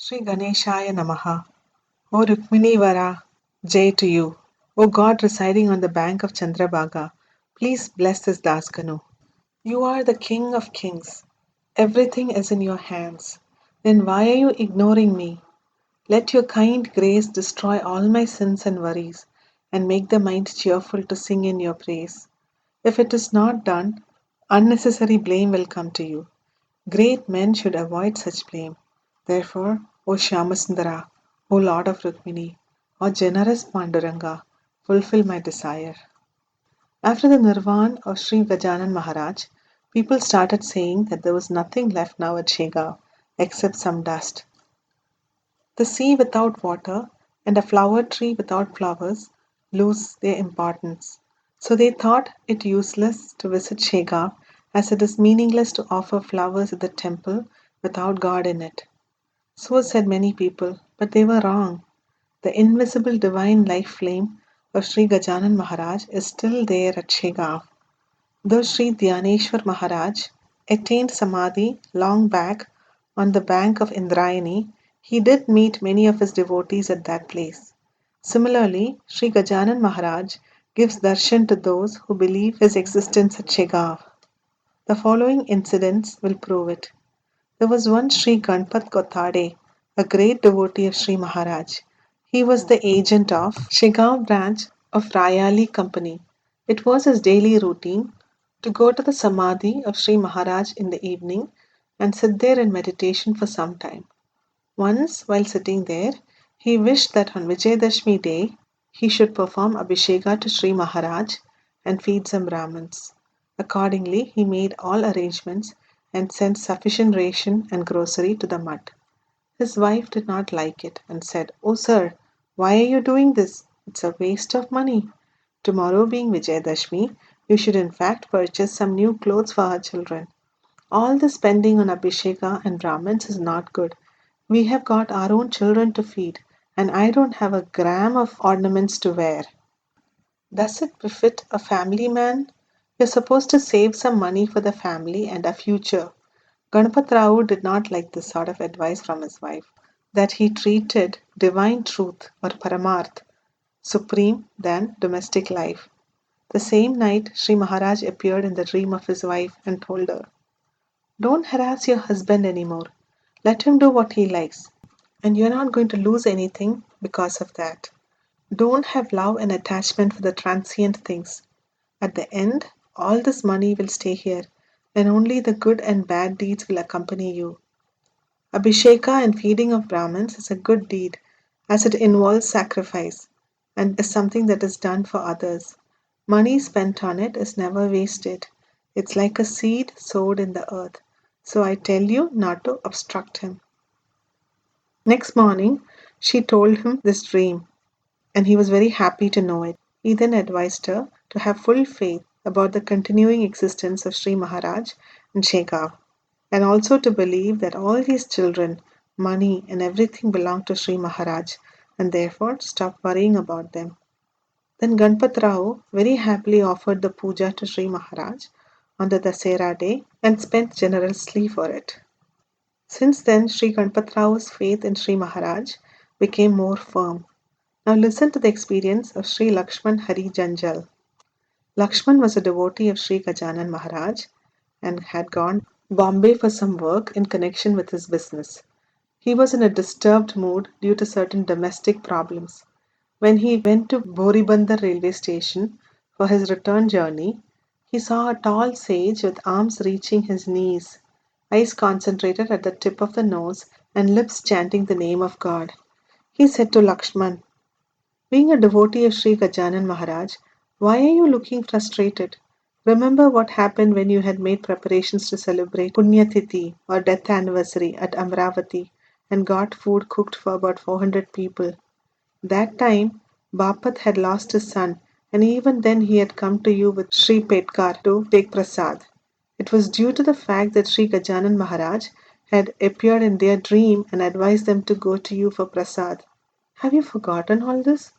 Sri Ganeshaya Namaha. O Rukmini Vara, Jai to you. O God residing on the bank of Chandrabhaga, please bless this Daskanu. You are the King of Kings. Everything is in your hands. Then why are you ignoring me? Let your kind grace destroy all my sins and worries, and make the mind cheerful to sing in your praise. If it is not done, unnecessary blame will come to you. Great men should avoid such blame. Therefore, O Shyamasundara, O Lord of Rukmini, O generous Panduranga, fulfill my desire. After the Nirvan of Sri Gajanan Maharaj, people started saying that there was nothing left now at Shegaon except some dust. The sea without water and a flower tree without flowers lose their importance. So they thought it useless to visit Shegaon, as it is meaningless to offer flowers at the temple without God in it. So said many people, but they were wrong. The invisible divine life flame of Sri Gajanan Maharaj is still there at Shegaon. Though Sri Dhyaneshwar Maharaj attained Samadhi long back on the bank of Indrayani, he did meet many of his devotees at that place. Similarly, Sri Gajanan Maharaj gives darshan to those who believe his existence at Shegaon. The following incidents will prove it. There was one Sri Ganpat Kothade, a great devotee of Sri Maharaj. He was the agent of Shigaon branch of Rayali Company. It was his daily routine to go to the Samadhi of Sri Maharaj in the evening and sit there in meditation for some time. Once, while sitting there, he wished that on Vijayadashmi day he should perform Abhisheka to Sri Maharaj and feed some Brahmins. Accordingly, he made all arrangements and sent sufficient ration and grocery to the mutt. His wife did not like it and said, "Oh, sir, why are you doing this? It's a waste of money. Tomorrow being Vijayadashmi, you should in fact purchase some new clothes for our children. All the spending on Abhisheka and Brahmins is not good. We have got our own children to feed, and I don't have a gram of ornaments to wear. Does it befit a family man? You're supposed to save some money for the family and our future." Ganapat Rao did not like this sort of advice from his wife, that he treated divine truth or Paramarth supreme than domestic life. The same night, Sri Maharaj appeared in the dream of his wife and told her, "Don't harass your husband anymore. Let him do what he likes, and you're not going to lose anything because of that. Don't have love and attachment for the transient things. At the end, all this money will stay here, and only the good and bad deeds will accompany you. Abhisheka and feeding of Brahmins is a good deed, as it involves sacrifice and is something that is done for others. Money spent on it is never wasted. It's like a seed sowed in the earth. So I tell you not to obstruct him." Next morning, she told him this dream, and he was very happy to know it. He then advised her to have full faith about the continuing existence of Sri Maharaj and Shegaon, and also to believe that all these children, money, and everything belong to Sri Maharaj, and therefore stop worrying about them. Then Ganpat Rao very happily offered the puja to Sri Maharaj on the Dasera day and spent generously for it. Since then, Sri Ganpat Rao's faith in Sri Maharaj became more firm. Now listen to the experience of Sri Lakshman Hari Janjal. Lakshman was a devotee of Sri Gajanan Maharaj and had gone Bombay for some work in connection with his business. He was in a disturbed mood due to certain domestic problems. When he went to Boribandar railway station for his return journey, he saw a tall sage with arms reaching his knees, eyes concentrated at the tip of the nose, and lips chanting the name of God. He said to Lakshman, "Being a devotee of Sri Gajanan Maharaj, why are you looking frustrated? Remember what happened when you had made preparations to celebrate Punyatithi or death anniversary at Amravati and got food cooked for about 400 people. That time, Bapat had lost his son, and even then he had come to you with Sri Petkar to take prasad. It was due to the fact that Sri Gajanan Maharaj had appeared in their dream and advised them to go to you for prasad. Have you forgotten all this?"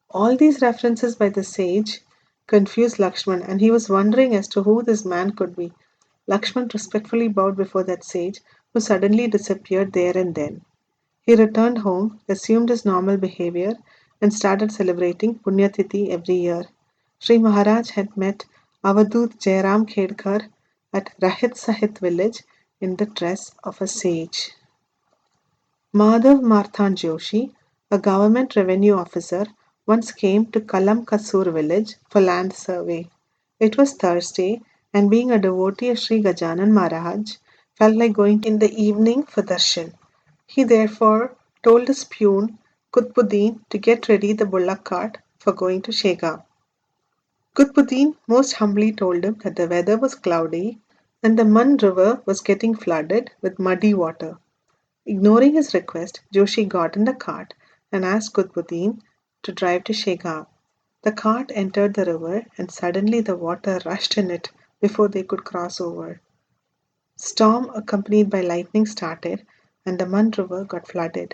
All these references by the sage confused Lakshman, and he was wondering as to who this man could be. Lakshman respectfully bowed before that sage, who suddenly disappeared there and then. He returned home, assumed his normal behavior, and started celebrating Punyatithi every year. Sri Maharaj had met Avadut Jairam Khedkar at Rahit Sahit village in the dress of a sage. Madhav Marthan Joshi, a government revenue officer, once came to Kalam Kasur village for land survey. It was Thursday, and being a devotee of Sri Gajanan Maharaj, felt like going in the evening for darshan. He therefore told his peon, Qutbuddin, to get ready the bullock cart for going to Shega. Qutbuddin most humbly told him that the weather was cloudy and the Mun river was getting flooded with muddy water. Ignoring his request, Joshi got in the cart and asked Qutbuddin to drive to Shega. The cart entered the river and suddenly the water rushed in it before they could cross over. Storm accompanied by lightning started and the Mun river got flooded.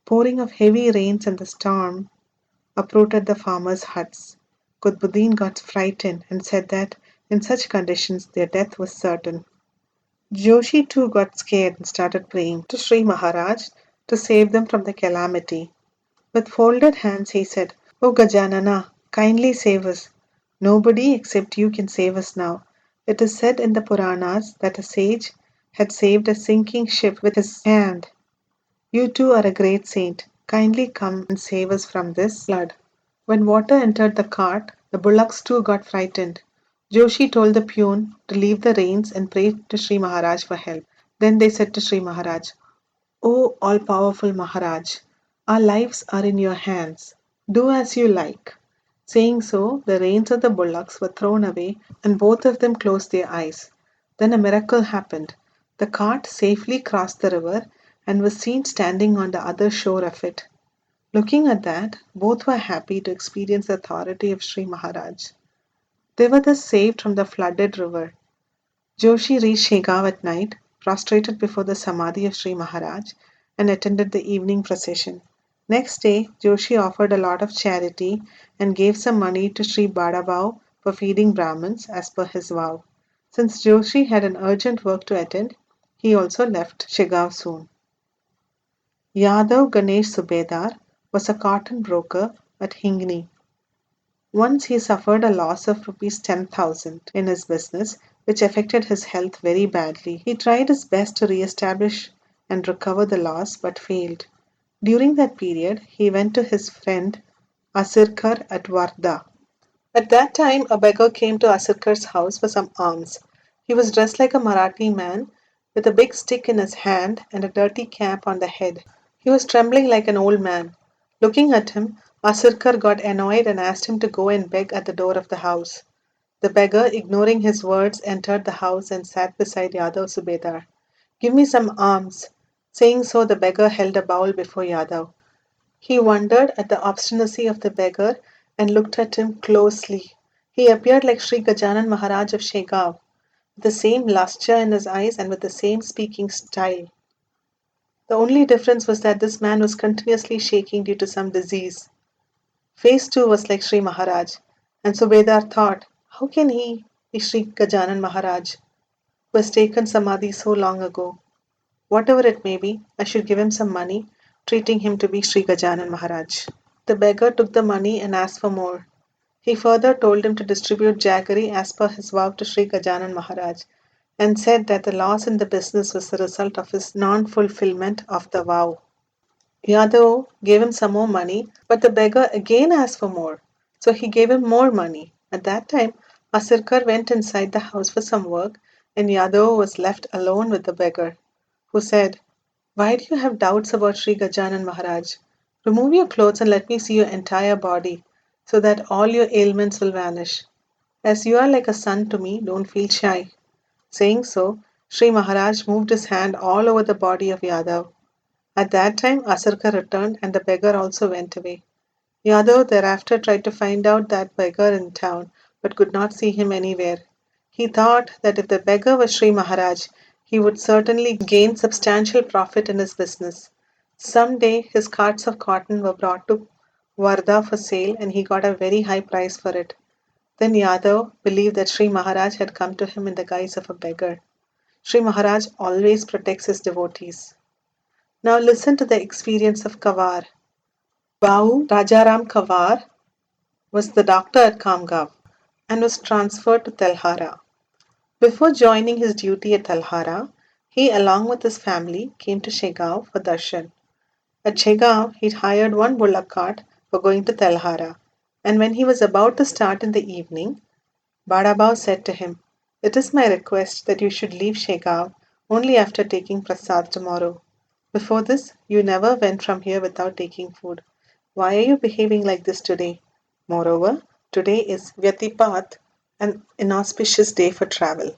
Pouring of heavy rains and the storm uprooted the farmers' huts. Qutbuddin got frightened and said that in such conditions their death was certain. Joshi too got scared and started praying to Sri Maharaj to save them from the calamity. With folded hands he said, O Gajanana, kindly save us. Nobody except you can save us now. It is said in the Puranas that a sage had saved a sinking ship with his hand. You too are a great saint. Kindly come and save us from this flood. When water entered the cart, the bullocks too got frightened. Joshi told the peon to leave the reins and pray to Sri Maharaj for help. Then they said to Sri Maharaj, O all powerful Maharaj, our lives are in your hands. Do as you like. Saying so, the reins of the bullocks were thrown away and both of them closed their eyes. Then a miracle happened. The cart safely crossed the river and was seen standing on the other shore of it. Looking at that, both were happy to experience the authority of Sri Maharaj. They were thus saved from the flooded river. Joshi reached Shegaon at night, prostrated before the Samadhi of Sri Maharaj, and attended the evening procession. Next day, Joshi offered a lot of charity and gave some money to Sri Badabhau for feeding Brahmins as per his vow. Since Joshi had an urgent work to attend, he also left Shegaon soon. Yadav Ganesh Subedar was a cotton broker at Hingni. Once he suffered a loss of rupees 10,000 in his business, which affected his health very badly. He tried his best to re-establish and recover the loss but failed. During that period, he went to his friend Asirkar at Wardha. At that time, a beggar came to Asirkar's house for some alms. He was dressed like a Marathi man with a big stick in his hand and a dirty cap on the head. He was trembling like an old man. Looking at him, Asirkar got annoyed and asked him to go and beg at the door of the house. The beggar, ignoring his words, entered the house and sat beside Yadav Subedar. Give me some alms. Saying so, the beggar held a bowl before Yadav. He wondered at the obstinacy of the beggar and looked at him closely. He appeared like Sri Gajanan Maharaj of Shegaon, with the same lustre in his eyes and with the same speaking style. The only difference was that this man was continuously shaking due to some disease. Face too was like Sri Maharaj, and Subedar thought, how can he be Sri Gajanan Maharaj, who has taken Samadhi so long ago? Whatever it may be, I should give him some money, treating him to be Sri Gajanan Maharaj. The beggar took the money and asked for more. He further told him to distribute jaggery as per his vow to Sri Gajanan Maharaj, and said that the loss in the business was the result of his non-fulfillment of the vow. Yadav gave him some more money, but the beggar again asked for more, so he gave him more money. At that time, Asirkar went inside the house for some work, and Yadav was left alone with the beggar, who said, why do you have doubts about Sri Gajanan Maharaj? Remove your clothes and let me see your entire body, so that all your ailments will vanish. As you are like a son to me, don't feel shy. Saying so, Sri Maharaj moved his hand all over the body of Yadav. At that time, Asarkar returned and the beggar also went away. Yadav thereafter tried to find out that beggar in town, but could not see him anywhere. He thought that if the beggar was Sri Maharaj, he would certainly gain substantial profit in his business. Some day his carts of cotton were brought to Wardha for sale and he got a very high price for it. Then Yadav believed that Sri Maharaj had come to him in the guise of a beggar. Sri Maharaj always protects his devotees. Now listen to the experience of Kawar. Bau Rajaram Kawar was the doctor at Kamgav and was transferred to Telhara. Before joining his duty at Telhara, he, along with his family, came to Shegaon for darshan. At Shegaon, he hired one bullock cart for going to Telhara, and when he was about to start in the evening, Badabao said to him, "It is my request that you should leave Shegaon only after taking prasad tomorrow. Before this, you never went from here without taking food. Why are you behaving like this today? Moreover, today is Vyatipat, an inauspicious day for travel."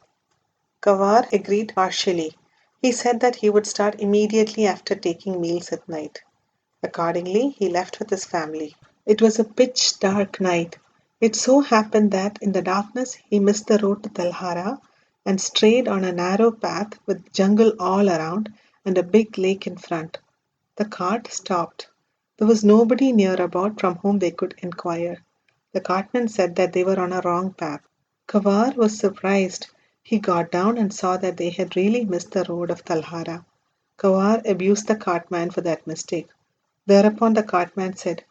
Kawar agreed partially. He said that he would start immediately after taking meals at night. Accordingly, he left with his family. It was a pitch dark night. It so happened that in the darkness he missed the road to Telhara and strayed on a narrow path with jungle all around and a big lake in front. The cart stopped. There was nobody near about from whom they could inquire. The cartman said that they were on a wrong path. Kawar was surprised. He got down and saw that they had really missed the road of Talhara. Kawar abused the cartman for that mistake. Thereupon the cartman said,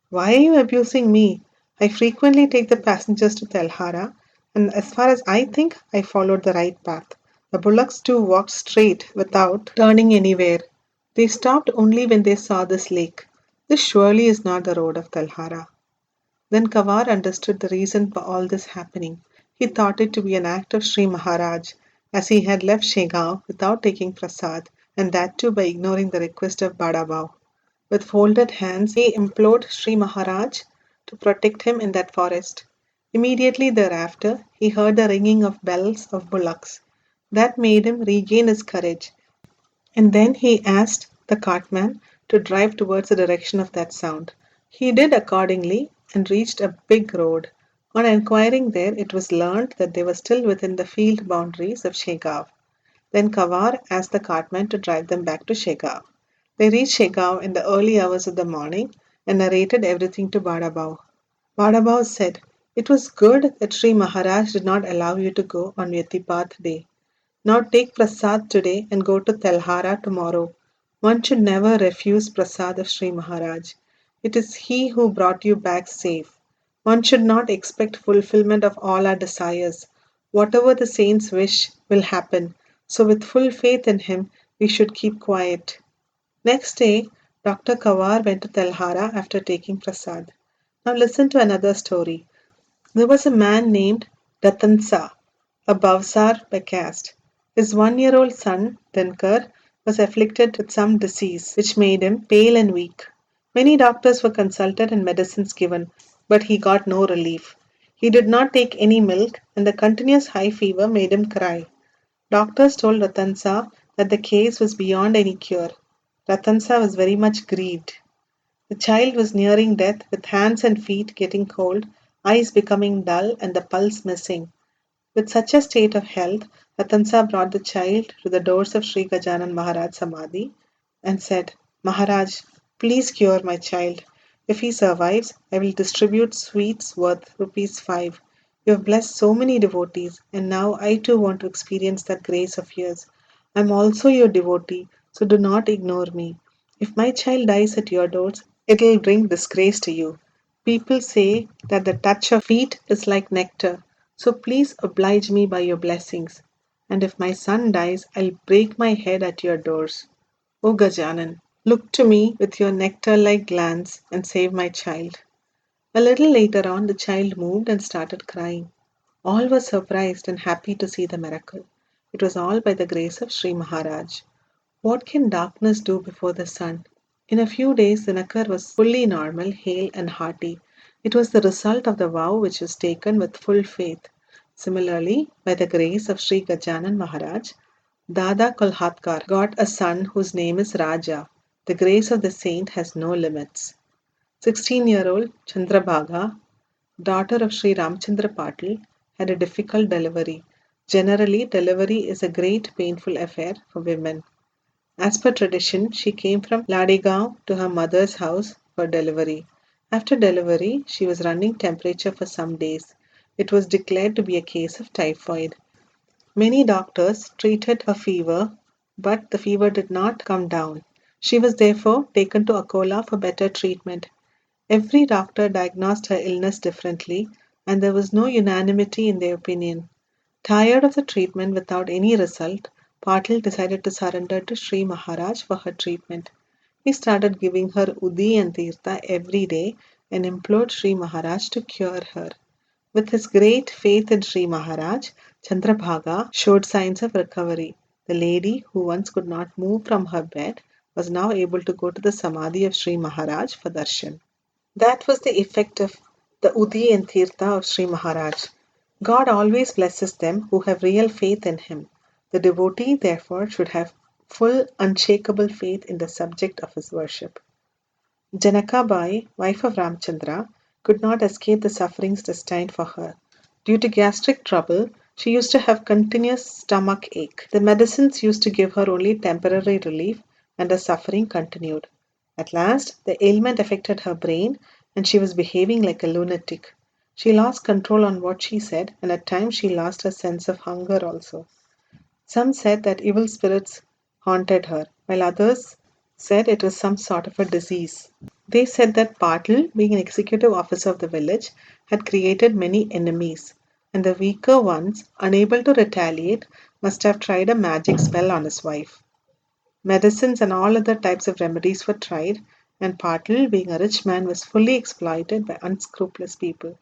"Why are you abusing me? I frequently take the passengers to Telhara, and as far as I think, I followed the right path. The bullocks too walked straight without turning anywhere. They stopped only when they saw this lake. This surely is not the road of Telhara." Then Kawar understood the reason for all this happening. He thought it to be an act of Sri Maharaj, as he had left Shegaon without taking prasad, and that too by ignoring the request of Badabao. With folded hands, he implored Sri Maharaj to protect him in that forest. Immediately thereafter, he heard the ringing of bells of bullocks. That made him regain his courage, and then he asked the cartman to drive towards the direction of that sound. He did accordingly and reached a big road. On inquiring there, it was learned that they were still within the field boundaries of Shegaon. Then Kawar asked the cartman to drive them back to Shegaon. They reached Shegaon in the early hours of the morning and narrated everything to Badabao. Badabao said, "It was good that Sri Maharaj did not allow you to go on Yatipath day. Now take prasad today and go to Telhara tomorrow. One should never refuse prasad of Sri Maharaj. It is he who brought you back safe. One should not expect fulfillment of all our desires. Whatever the saints wish will happen. So, with full faith in him, we should keep quiet." Next day, Dr. Kawar went to Telhara after taking prasad. Now, listen to another story. There was a man named Ratansa, a Bavsar by caste. His 1-year-old son, Dinkar, was afflicted with some disease which made him pale and weak. Many doctors were consulted and medicines given, but he got no relief. He did not take any milk, and the continuous high fever made him cry. Doctors told Ratansa that the case was beyond any cure. Ratansa was very much grieved. The child was nearing death with hands and feet getting cold, eyes becoming dull, and the pulse missing. With such a state of health, Ratansa brought the child to the doors of Sri Gajanan Maharaj Samadhi and said, "Maharaj, please cure my child. If he survives, I will distribute sweets worth rupees 5. You have blessed so many devotees, and now I too want to experience that grace of yours. I am also your devotee, so do not ignore me. If my child dies at your doors, it will bring disgrace to you. People say that the touch of feet is like nectar, so please oblige me by your blessings. And if my son dies, I'll break my head at your doors. O Gajanan, look to me with your nectar like glance and save my child." A little later on, the child moved and started crying. All were surprised and happy to see the miracle. It was all by the grace of Sri Maharaj. What can darkness do before the sun? In a few days, Dinakar was fully normal, hale, and hearty. It was the result of the vow which was taken with full faith. Similarly, by the grace of Sri Gajanan Maharaj, Dada Kolhatkar got a son whose name is Raja. The grace of the saint has no limits. 16-year-old Chandrabhaga, daughter of Sri Ramchandra Patil, had a difficult delivery. Generally, delivery is a great painful affair for women. As per tradition, she came from Ladigaon to her mother's house for delivery. After delivery, she was running temperature for some days. It was declared to be a case of typhoid. Many doctors treated her fever, but the fever did not come down. She was therefore taken to Akola for better treatment. Every doctor diagnosed her illness differently, and there was no unanimity in their opinion. Tired of the treatment without any result, Patil decided to surrender to Sri Maharaj for her treatment. He started giving her Udi and Tirtha every day and implored Sri Maharaj to cure her. With his great faith in Sri Maharaj, Chandrabhaga showed signs of recovery. The lady, who once could not move from her bed, was now able to go to the Samadhi of Sri Maharaj for darshan. That was the effect of the Udi and Tirtha of Sri Maharaj. God always blesses them who have real faith in Him. The devotee, therefore, should have full, unshakable faith in the subject of his worship. Janakabai, wife of Ramchandra, could not escape the sufferings destined for her. Due to gastric trouble, she used to have continuous stomach ache. The medicines used to give her only temporary relief, and her suffering continued. At last, the ailment affected her brain, and she was behaving like a lunatic. She lost control on what she said, and at times she lost her sense of hunger also. Some said that evil spirits haunted her, while others said it was some sort of a disease. They said that Patil, being an executive officer of the village, had created many enemies, and the weaker ones, unable to retaliate, must have tried a magic spell on his wife. Medicines and all other types of remedies were tried, and Patil, being a rich man, was fully exploited by unscrupulous people.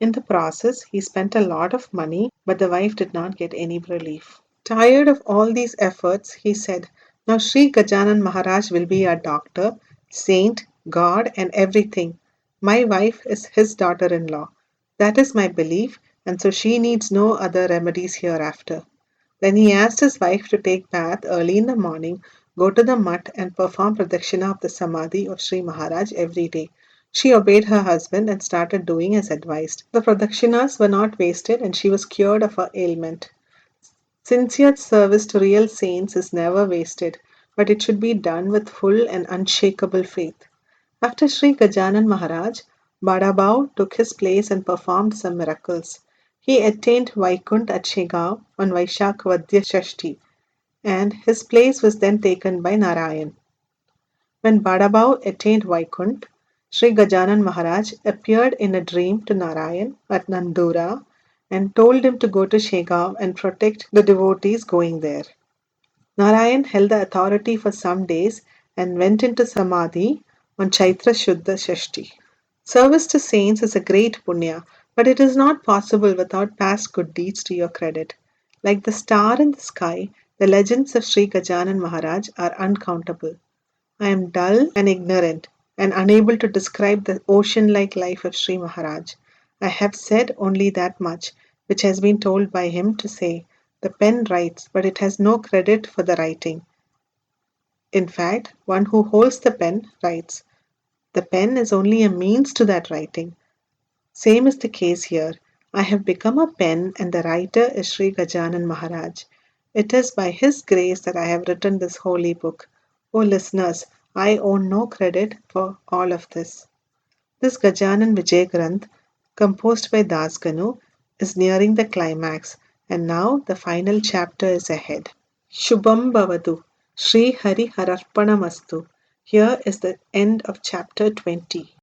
In the process, he spent a lot of money, but the wife did not get any relief. Tired of all these efforts, he said, "Now Sri Gajanan Maharaj will be our doctor, saint, God, and everything. My wife is his daughter in law. That is my belief, and so she needs no other remedies hereafter." Then he asked his wife to take bath early in the morning, go to the mutt, and perform pradakshina of the samadhi of Sri Maharaj every day. She obeyed her husband and started doing as advised. The pradakshinas were not wasted, and she was cured of her ailment. Sincere service to real saints is never wasted, but it should be done with full and unshakable faith. After Sri Gajanan Maharaj, Badabhau took his place and performed some miracles. He attained Vaikunt at Shegaon on Vaishak Vadya Shashti, and his place was then taken by Narayan. When Badabhau attained Vaikunt, Sri Gajanan Maharaj appeared in a dream to Narayan at Nandura and told him to go to Shegaon and protect the devotees going there. Narayan held the authority for some days and went into Samadhi on Chaitra Shuddha Shashti. Service to saints is a great punya, but it is not possible without past good deeds to your credit. Like the star in the sky, the legends of Sri Gajanan Maharaj are uncountable. I am dull and ignorant and unable to describe the ocean like life of Sri Maharaj. I have said only that much, which has been told by him to say. The pen writes, but it has no credit for the writing. In fact, one who holds the pen writes. The pen is only a means to that writing. Same is the case here. I have become a pen, and the writer is Sri Gajanan Maharaj. It is by his grace that I have written this holy book. O listeners, I own no credit for all of this. This Gajanan Vijay Granth, composed by Das Ganu, is nearing the climax, and now the final chapter is ahead. Shubham Bhavatu, Sri Hari Hararpanamastu. Here is the end of chapter 20.